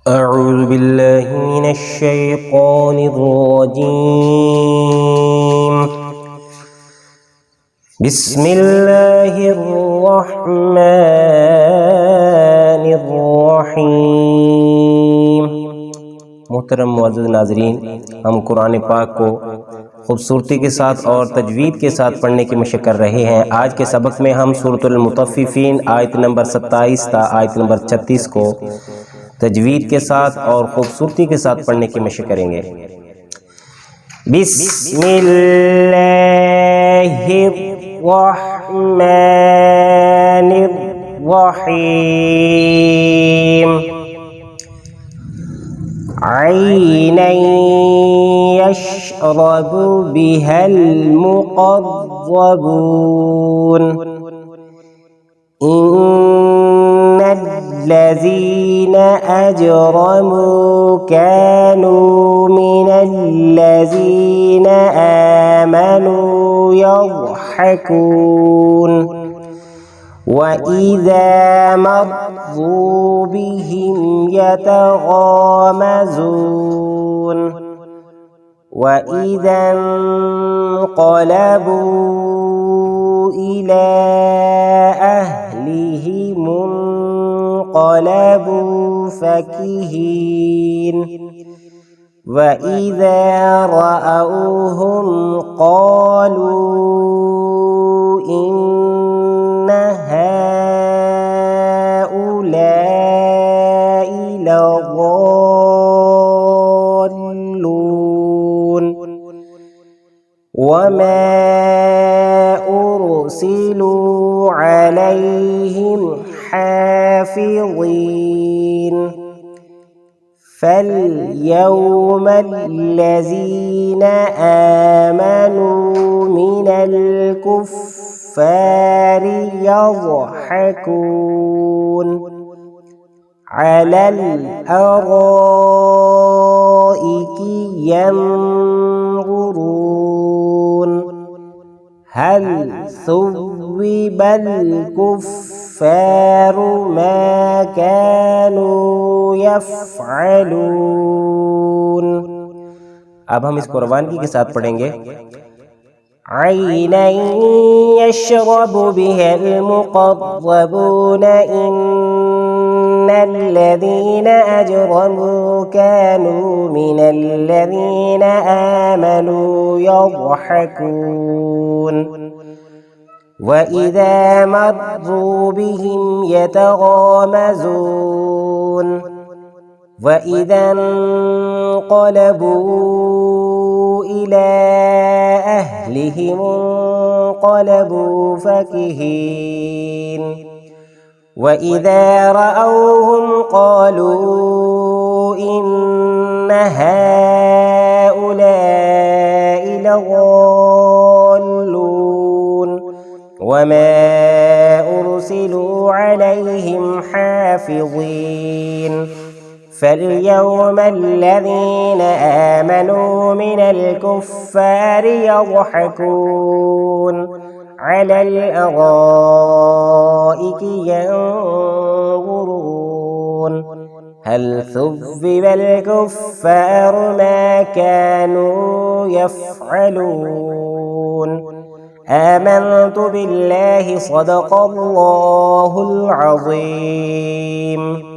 أعوذ بالله من الشيطان الرجيم. بسم الله الرحمن الرحيم। मोहतरम मुअज़्ज़िज़ नाज़रीन, हम कुरान पाक को खूबसूरती के साथ और तजवीद के साथ पढ़ने की मशक़ कर रहे हैं। आज के सबक में हम सूरतुल मुतफ़्फ़िफ़ीन आयत नंबर 27 ता आयत नंबर 36 को तजवीद के साथ और खूबसूरती के साथ पढ़ने की मशक़ करेंगे। बिस्मिल्लाहिर्रहमानिर्रहीम। ऐनन यशरबु बिहल मुक़र्रबून। इन्नल्लज़ीन अजरमू कानू मिनल्लज़ीन आमनू यज़हकून वइज़ा मर्रू बिहिम यतगामज़ून वइज़ा इंक़लबू इला अहलिहिम इंक़लबू फ़कीहीन वइज़ा रअऊहुम क़ालू इन्न हाउलाइ लज़ाल्लून वमा उरसिलू अलैहिम हाफ़िज़ीन فاليوم الذين آمنوا من الكفار يضحكون على الأرائك ينظرون هل ثوب الكفار ما كانوا यफ़अलून। अब हम इसको रवानगी के साथ पढ़ेंगे। ऐनन यशरबु बिहल मुक़र्रबून इन्नल्लज़ीन अजरमू कानू मिनल्लज़ीन आमनू यज़हकून वइज़ा मर्रू बिहिम यतगामज़ून वइज़ा इंक़लबू इला अहलिहिम इंक़लबू फ़कीहीन वइज़ा रअऊहुम क़ालू इन्न हाउलाइ लज़ाल्लून वमा उरसिलू अलैहिम हाफ़िज़ीन فاليوم الذين آمنوا من الكفار يضحكون على الأرائك ينظرون هل ثوب الكفار ما كانوا يفعلون آمنت بالله صدق الله العظيم.